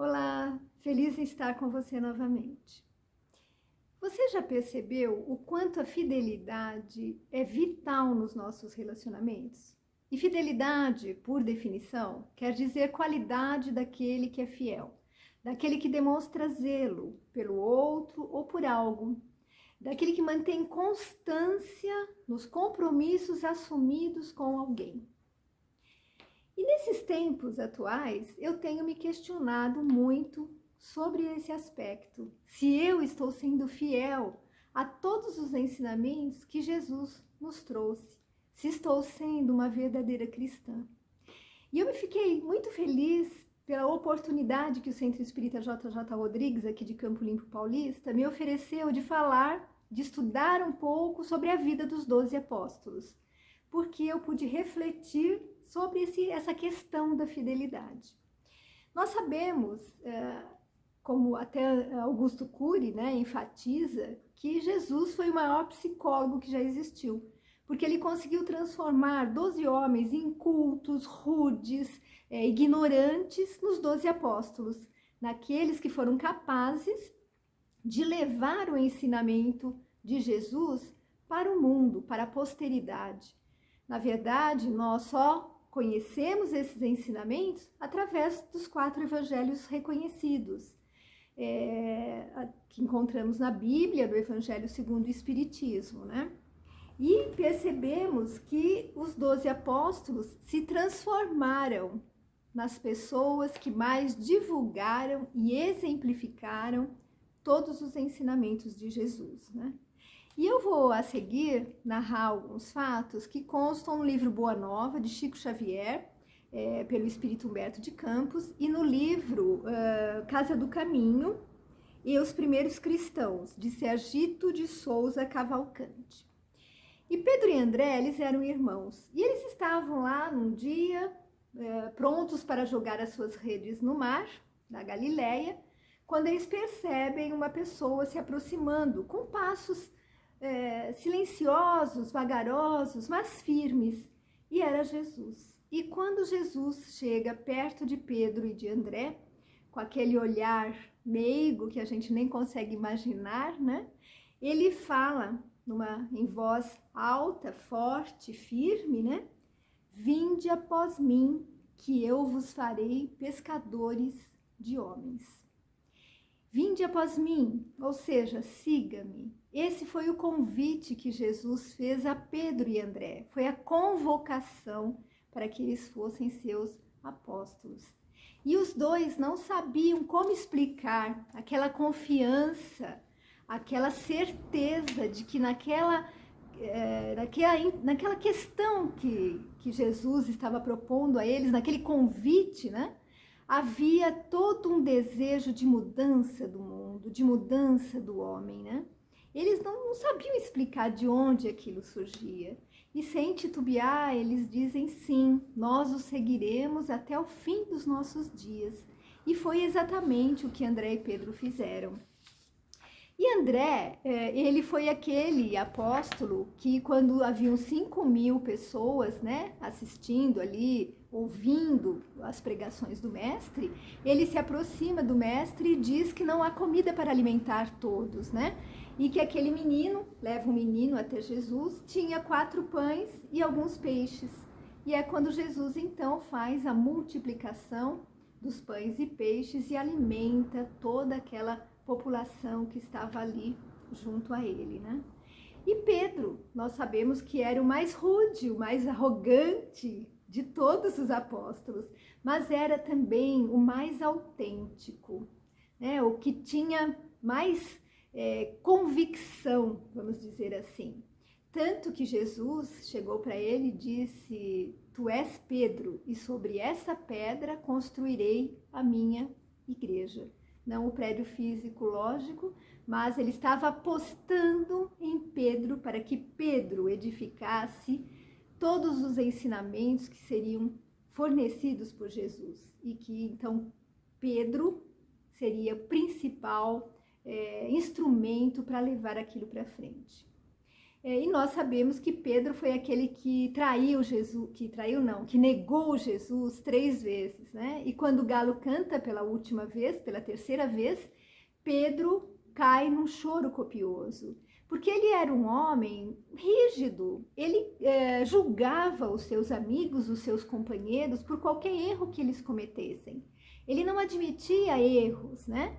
Olá, feliz em estar com você novamente. Você já percebeu o quanto a fidelidade é vital nos nossos relacionamentos? E fidelidade, por definição, quer dizer qualidade daquele que é fiel, daquele que demonstra zelo pelo outro ou por algo, daquele que mantém constância nos compromissos assumidos com alguém. E nesses tempos atuais, eu tenho me questionado muito sobre esse aspecto. Se eu estou sendo fiel a todos os ensinamentos que Jesus nos trouxe, se estou sendo uma verdadeira cristã. E eu me fiquei muito feliz pela oportunidade que o Centro Espírita JJ Rodrigues, aqui de Campo Limpo Paulista, me ofereceu de falar, de estudar um pouco sobre a vida dos 12 apóstolos, porque eu pude refletir sobre essa questão da fidelidade. Nós sabemos, como até Augusto Cury, enfatiza, que Jesus foi o maior psicólogo que já existiu, porque ele conseguiu transformar 12 homens incultos, rudes, ignorantes, nos 12 apóstolos, naqueles que foram capazes de levar o ensinamento de Jesus para o mundo, para a posteridade. Na verdade, nós só conhecemos esses ensinamentos através dos 4 evangelhos reconhecidos, que encontramos na Bíblia, do Evangelho segundo o Espiritismo, E percebemos que os 12 apóstolos se transformaram nas pessoas que mais divulgaram e exemplificaram todos os ensinamentos de Jesus, E eu vou, a seguir, narrar alguns fatos que constam no livro Boa Nova, de Chico Xavier, pelo Espírito Humberto de Campos, e no livro Casa do Caminho e os Primeiros Cristãos, de Sergito de Souza Cavalcante. E Pedro e André, eles eram irmãos, e eles estavam lá num dia, prontos para jogar as suas redes no mar, na Galileia, quando eles percebem uma pessoa se aproximando com passos silenciosos, vagarosos, mas firmes, e era Jesus. E quando Jesus chega perto de Pedro e de André, com aquele olhar meigo que a gente nem consegue imaginar, Ele fala em voz alta, forte, firme, Vinde após mim, que eu vos farei pescadores de homens. Vinde após mim, ou seja, siga-me. Esse foi o convite que Jesus fez a Pedro e André. Foi a convocação para que eles fossem seus apóstolos. E os dois não sabiam como explicar aquela confiança, aquela certeza de que naquela questão que Jesus estava propondo a eles, naquele convite, havia todo um desejo de mudança do mundo, de mudança do homem, Eles não sabiam explicar de onde aquilo surgia. E sem titubear, eles dizem sim, nós o seguiremos até o fim dos nossos dias. E foi exatamente o que André e Pedro fizeram. E André, ele foi aquele apóstolo que quando haviam 5.000 pessoas, assistindo ali, ouvindo as pregações do mestre, ele se aproxima do mestre e diz que não há comida para alimentar todos, E que aquele menino, leva um menino até Jesus, tinha 4 pães e alguns peixes. E é quando Jesus então faz a multiplicação dos pães e peixes e alimenta toda aquela população que estava ali junto a ele, E Pedro, nós sabemos que era o mais rude, o mais arrogante de todos os apóstolos, mas era também o mais autêntico, o que tinha mais convicção, vamos dizer assim. Tanto que Jesus chegou para ele e disse, tu és Pedro, e sobre essa pedra construirei a minha igreja. Não o prédio físico, lógico, mas ele estava apostando em Pedro para que Pedro edificasse todos os ensinamentos que seriam fornecidos por Jesus. E que então Pedro seria o principal instrumento para levar aquilo para frente. E nós sabemos que Pedro foi aquele que traiu Jesus, que negou Jesus 3 vezes, né? E quando o galo canta pela última vez, pela terceira vez, Pedro cai num choro copioso, porque ele era um homem rígido, ele julgava os seus amigos, os seus companheiros, por qualquer erro que eles cometessem. Ele não admitia erros, né?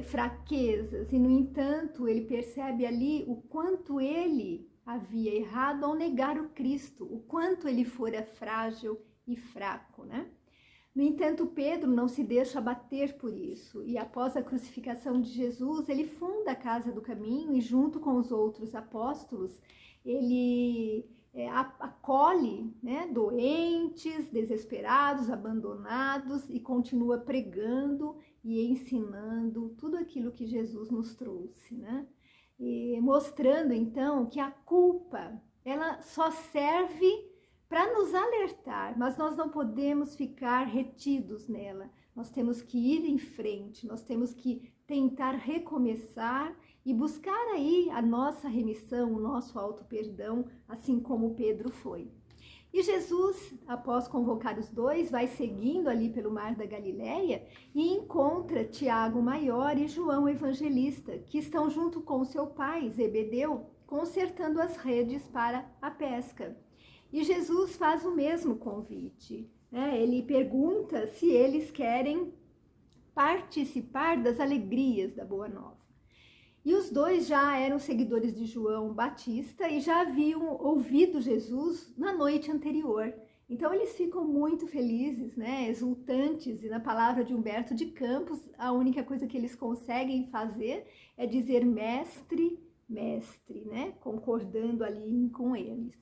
Fraquezas, e no entanto ele percebe ali o quanto ele havia errado ao negar o Cristo, o quanto ele fora frágil e fraco, né? No entanto, Pedro não se deixa abater por isso, e após a crucificação de Jesus, ele funda a Casa do Caminho e junto com os outros apóstolos, ele acolhe, né, doentes, desesperados, abandonados e continua pregando e ensinando tudo aquilo que Jesus nos trouxe, né? E mostrando então que a culpa, ela só serve para nos alertar, mas nós não podemos ficar retidos nela. Nós temos que ir em frente, nós temos que tentar recomeçar e buscar aí a nossa remissão, o nosso auto-perdão, assim como Pedro foi. E Jesus, após convocar os dois, vai seguindo ali pelo mar da Galileia e encontra Tiago Maior e João Evangelista, que estão junto com seu pai, Zebedeu, consertando as redes para a pesca. E Jesus faz o mesmo convite, né? Ele pergunta se eles querem participar das alegrias da Boa Nova. E os dois já eram seguidores de João Batista e já haviam ouvido Jesus na noite anterior. Então eles ficam muito felizes, né? Exultantes, e na palavra de Humberto de Campos, a única coisa que eles conseguem fazer é dizer mestre, mestre, né? Concordando ali com eles.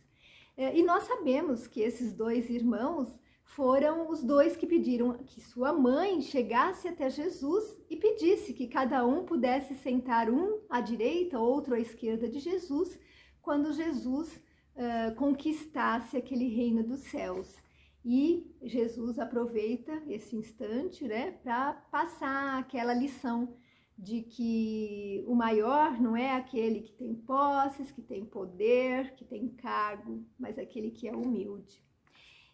E nós sabemos que esses dois irmãos foram os dois que pediram que sua mãe chegasse até Jesus e pedisse que cada um pudesse sentar um à direita, outro à esquerda de Jesus, quando Jesus conquistasse aquele reino dos céus. E Jesus aproveita esse instante, né, para passar aquela lição de que o maior não é aquele que tem posses, que tem poder, que tem cargo, mas aquele que é humilde.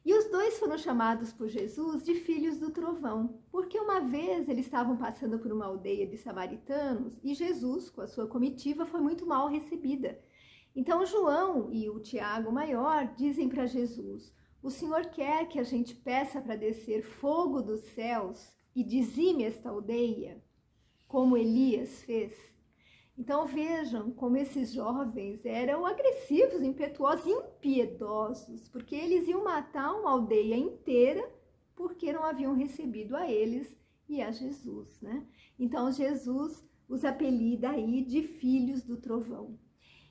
E os dois foram chamados por Jesus de filhos do trovão, porque uma vez eles estavam passando por uma aldeia de samaritanos e Jesus, com a sua comitiva, foi muito mal recebida. Então João e o Tiago Maior dizem para Jesus: o Senhor quer que a gente peça para descer fogo dos céus e dizime esta aldeia, como Elias fez? Então vejam como esses jovens eram agressivos, impetuosos, impiedosos, porque eles iam matar uma aldeia inteira porque não haviam recebido a eles e a Jesus, né? Então Jesus os apelida aí de filhos do trovão.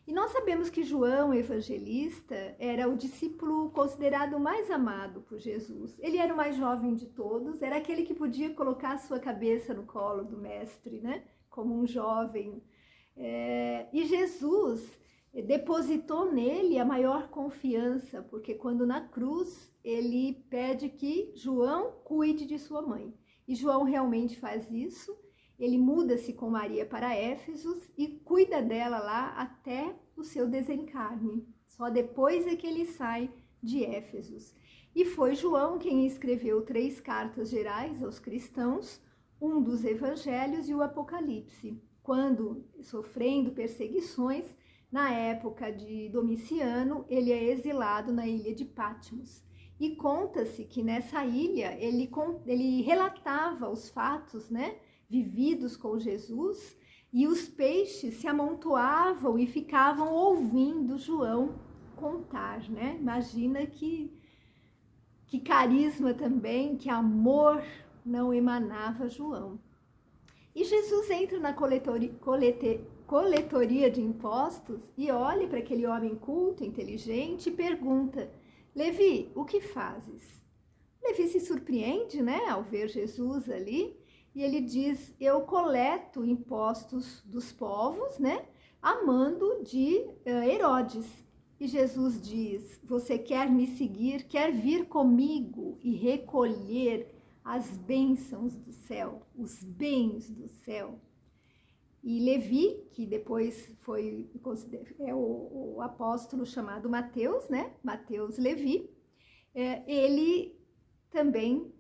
E nós sabemos que João Evangelista era o discípulo considerado mais amado por Jesus. Ele era o mais jovem de todos, era aquele que podia colocar a sua cabeça no colo do mestre, né? Como um jovem. E Jesus depositou nele a maior confiança, porque quando na cruz ele pede que João cuide de sua mãe. E João realmente faz isso. Ele muda-se com Maria para Éfesos e cuida dela lá até o seu desencarne. Só depois é que ele sai de Éfesos. E foi João quem escreveu 3 cartas gerais aos cristãos, um dos evangelhos e o Apocalipse, quando, sofrendo perseguições, na época de Domiciano, ele é exilado na ilha de Patmos. E conta-se que nessa ilha ele relatava os fatos, né, vividos com Jesus, e os peixes se amontoavam e ficavam ouvindo João contar, né? Imagina que carisma também, que amor não emanava João. E Jesus entra na coletoria de impostos e olha para aquele homem culto, inteligente e pergunta: Levi, o que fazes? Levi se surpreende, né, ao ver Jesus ali. E ele diz: eu coleto impostos dos povos, né, a mando de Herodes. E Jesus diz: você quer me seguir, quer vir comigo e recolher as bênçãos do céu, os bens do céu? E Levi, que depois é o apóstolo chamado Mateus, né? Mateus Levi, ele também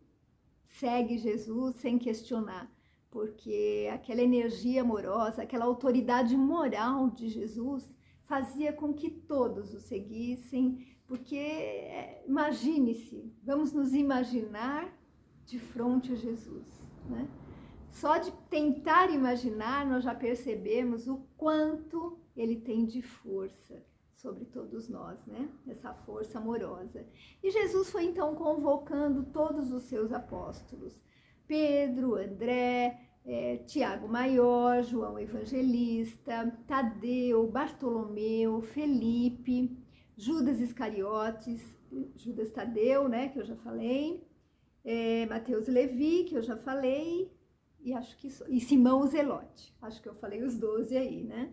segue Jesus sem questionar, porque aquela energia amorosa, aquela autoridade moral de Jesus fazia com que todos o seguissem, porque imagine-se, vamos nos imaginar de frente a Jesus, né? Só de tentar imaginar, nós já percebemos o quanto ele tem de força sobre todos nós, né? Essa força amorosa. E Jesus foi então convocando todos os seus apóstolos, Pedro, André, Tiago Maior, João Evangelista, Tadeu, Bartolomeu, Felipe, Judas Iscariotes, Judas Tadeu, né, que eu já falei, Mateus Levi, que eu já falei, e Simão o Zelote, acho que eu falei os 12 aí, né?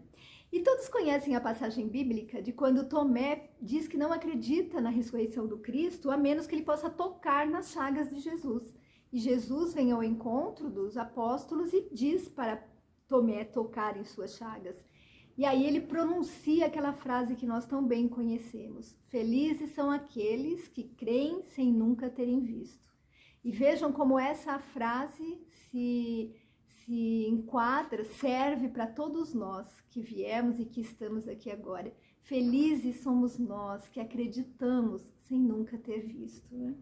E todos conhecem a passagem bíblica de quando Tomé diz que não acredita na ressurreição do Cristo, a menos que ele possa tocar nas chagas de Jesus. E Jesus vem ao encontro dos apóstolos e diz para Tomé tocar em suas chagas. E aí ele pronuncia aquela frase que nós tão bem conhecemos: felizes são aqueles que creem sem nunca terem visto. E vejam como essa frase se enquadra, serve para todos nós que viemos e que estamos aqui agora. Felizes somos nós que acreditamos sem nunca ter visto, né?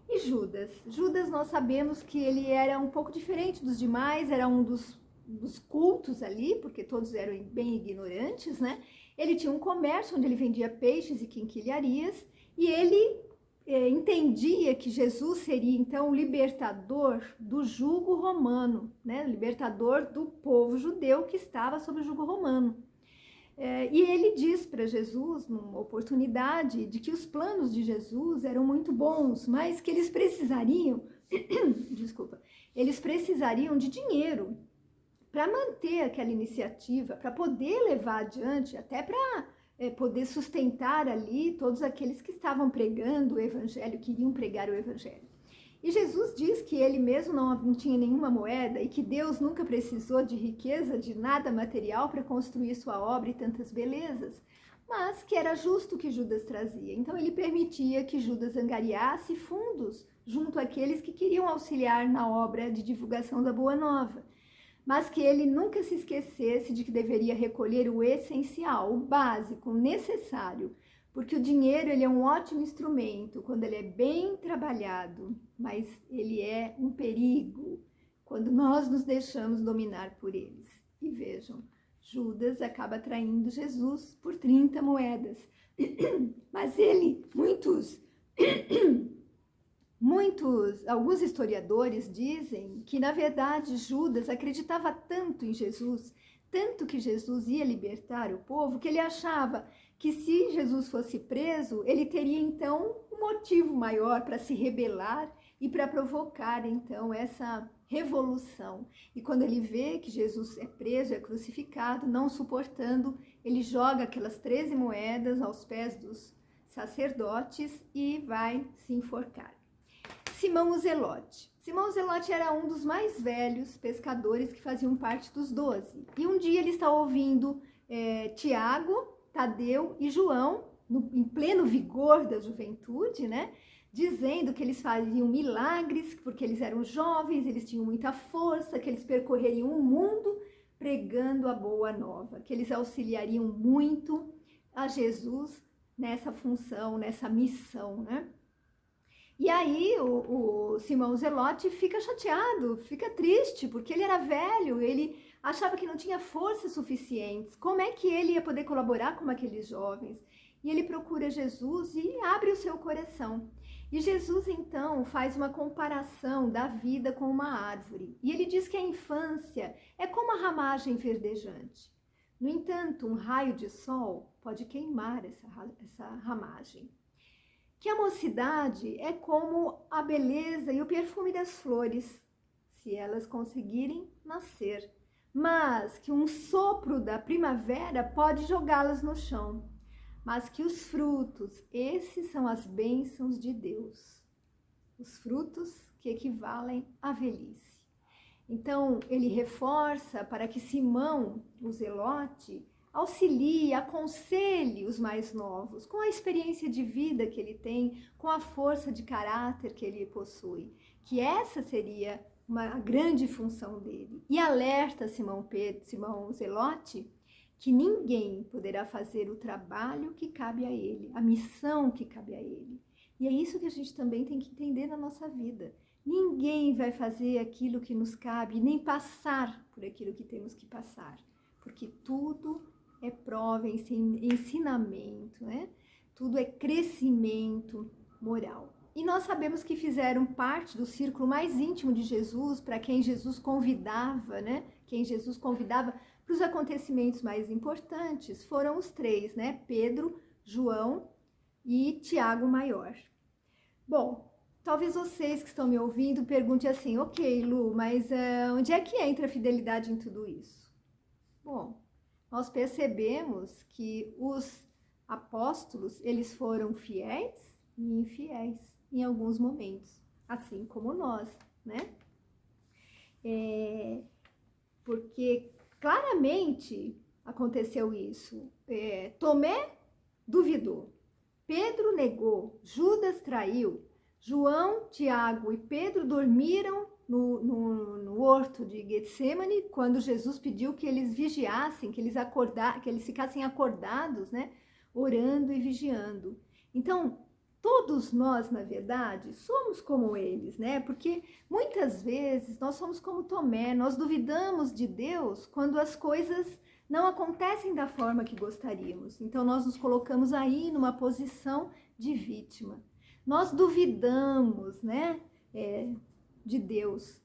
E Judas? Judas, nós sabemos que ele era um pouco diferente dos demais, era um dos cultos ali, porque todos eram bem ignorantes, né? Ele tinha um comércio onde ele vendia peixes e quinquilharias, e ele entendia que Jesus seria então o libertador do jugo romano, né? O libertador do povo judeu que estava sob o jugo romano. E ele diz para Jesus, numa oportunidade, de que os planos de Jesus eram muito bons, mas que eles precisariam, eles precisariam de dinheiro para manter aquela iniciativa, para poder levar adiante, até para poder sustentar ali todos aqueles que estavam pregando o evangelho, queriam pregar o evangelho. E Jesus diz que ele mesmo não tinha nenhuma moeda e que Deus nunca precisou de riqueza, de nada material para construir sua obra e tantas belezas, mas que era justo o que Judas trazia. Então ele permitia que Judas angariasse fundos junto àqueles que queriam auxiliar na obra de divulgação da Boa Nova, mas que ele nunca se esquecesse de que deveria recolher o essencial, o básico, o necessário, porque o dinheiro ele é um ótimo instrumento quando ele é bem trabalhado, mas ele é um perigo quando nós nos deixamos dominar por eles. E vejam, Judas acaba traindo Jesus por 30 moedas, mas alguns historiadores dizem que, na verdade, Judas acreditava tanto em Jesus, tanto que Jesus ia libertar o povo, que ele achava que se Jesus fosse preso, ele teria então um motivo maior para se rebelar e para provocar então essa revolução. E quando ele vê que Jesus é preso, é crucificado, não suportando, ele joga aquelas 13 moedas aos pés dos sacerdotes e vai se enforcar. Simão o Zelote. Simão o Zelote era um dos mais velhos pescadores que faziam parte dos 12. E um dia ele está ouvindo Tiago, Tadeu e João, em pleno vigor da juventude, né? Dizendo que eles faziam milagres, porque eles eram jovens, eles tinham muita força, que eles percorreriam o mundo pregando a boa nova, que eles auxiliariam muito a Jesus nessa função, nessa missão, né? E aí o Simão Zelote fica chateado, fica triste, porque ele era velho, ele achava que não tinha forças suficientes. Como é que ele ia poder colaborar com aqueles jovens? E ele procura Jesus e abre o seu coração. E Jesus, então, faz uma comparação da vida com uma árvore. E ele diz que a infância é como a ramagem verdejante. No entanto, um raio de sol pode queimar essa ramagem. Que a mocidade é como a beleza e o perfume das flores, se elas conseguirem nascer, mas que um sopro da primavera pode jogá-las no chão, mas que os frutos, esses são as bênçãos de Deus, os frutos que equivalem à velhice. Então, ele reforça para que Simão, o Zelote, auxilie, aconselhe os mais novos, com a experiência de vida que ele tem, com a força de caráter que ele possui, que essa seria uma grande função dele. E alerta Simão Zelote que ninguém poderá fazer o trabalho que cabe a ele, a missão que cabe a ele. E é isso que a gente também tem que entender na nossa vida. Ninguém vai fazer aquilo que nos cabe, nem passar por aquilo que temos que passar, porque tudo é prova, ensinamento, né? Tudo é crescimento moral. E nós sabemos que fizeram parte do círculo mais íntimo de Jesus, para quem Jesus convidava, né? Quem Jesus convidava para os acontecimentos mais importantes foram os três, né? Pedro, João e Tiago Maior. Bom, talvez vocês que estão me ouvindo perguntem assim, ok, Lu, mas onde é que entra a fidelidade em tudo isso? Bom, nós percebemos que os apóstolos, eles foram fiéis e infiéis em alguns momentos, assim como nós, né? Porque claramente aconteceu isso. Tomé duvidou, Pedro negou, Judas traiu, João, Tiago e Pedro dormiram no horto de Getsemane, quando Jesus pediu que eles vigiassem, que eles ficassem acordados, né? Orando e vigiando. Então, todos nós, na verdade, somos como eles, né? Porque muitas vezes nós somos como Tomé, nós duvidamos de Deus quando as coisas não acontecem da forma que gostaríamos. Então, nós nos colocamos aí numa posição de vítima. Nós duvidamos, né, de Deus.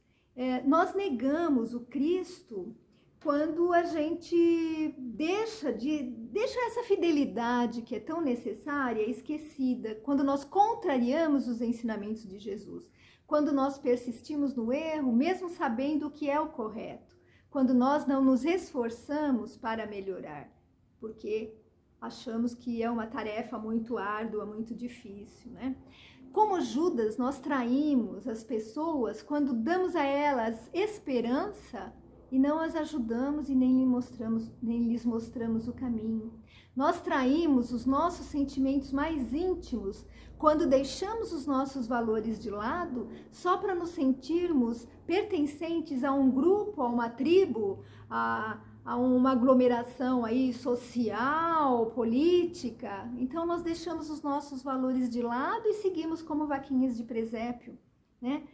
Nós negamos o Cristo quando a gente deixa essa fidelidade que é tão necessária esquecida, quando nós contrariamos os ensinamentos de Jesus, quando nós persistimos no erro, mesmo sabendo o que é o correto, quando nós não nos esforçamos para melhorar, porque achamos que é uma tarefa muito árdua, muito difícil, né? Como Judas, nós traímos as pessoas quando damos a elas esperança e não as ajudamos e nem lhes mostramos o caminho. Nós traímos os nossos sentimentos mais íntimos quando deixamos os nossos valores de lado só para nos sentirmos pertencentes a um grupo, a uma tribo, a uma aglomeração aí social, política. Então nós deixamos os nossos valores de lado e seguimos como vaquinhas de presépio, né?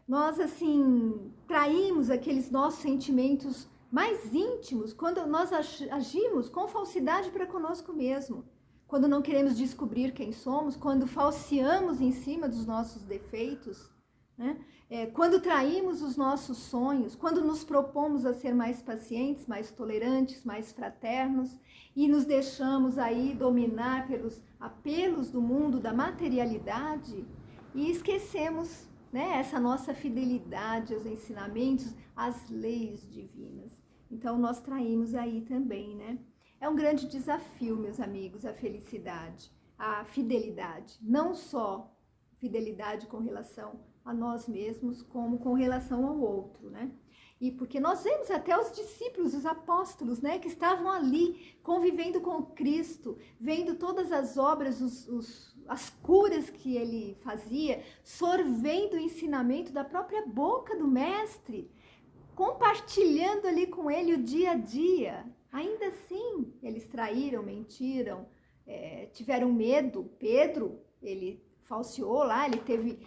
Nós assim traímos aqueles nossos sentimentos mais íntimos quando nós agimos com falsidade para conosco mesmo, quando não queremos descobrir quem somos, quando falseamos em cima dos nossos defeitos, né? Quando traímos os nossos sonhos, quando nos propomos a ser mais pacientes, mais tolerantes, mais fraternos e nos deixamos aí dominar pelos apelos do mundo, da materialidade e esquecemos, né, essa nossa fidelidade aos ensinamentos, às leis divinas. Então nós traímos aí também, né? É um grande desafio, meus amigos, a felicidade, a fidelidade, não só fidelidade com relação a nós mesmos, como com relação ao outro, né? E porque nós vemos até os discípulos, os apóstolos, né, que estavam ali convivendo com Cristo, vendo todas as obras, as curas que ele fazia, sorvendo o ensinamento da própria boca do mestre, compartilhando ali com ele o dia a dia. Ainda assim, eles traíram, mentiram, tiveram medo. Pedro, ele falseou lá, ele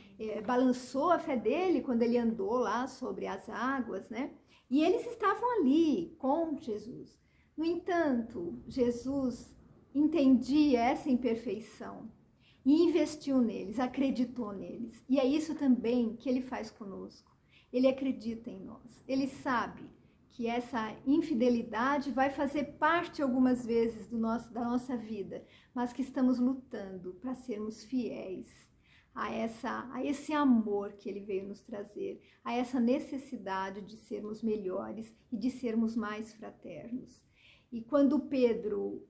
balançou a fé dele quando ele andou lá sobre as águas, né? E eles estavam ali com Jesus. No entanto, Jesus entendia essa imperfeição e investiu neles, acreditou neles. E é isso também que ele faz conosco. Ele acredita em nós. Ele sabe que essa infidelidade vai fazer parte algumas vezes da nossa vida, mas que estamos lutando para sermos fiéis a esse amor que ele veio nos trazer, a essa necessidade de sermos melhores e de sermos mais fraternos. E quando Pedro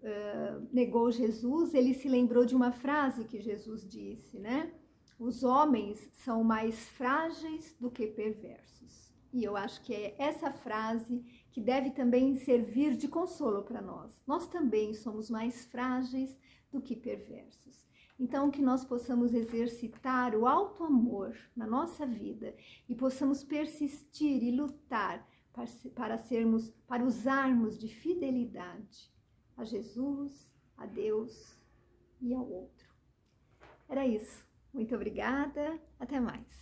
negou Jesus, ele se lembrou de uma frase que Jesus disse, né? Os homens são mais frágeis do que perversos. E eu acho que é essa frase que deve também servir de consolo para nós. Nós também somos mais frágeis do que perversos. Então, que nós possamos exercitar o alto amor na nossa vida e possamos persistir e lutar para usarmos de fidelidade a Jesus, a Deus e ao outro. Era isso. Muito obrigada. Até mais.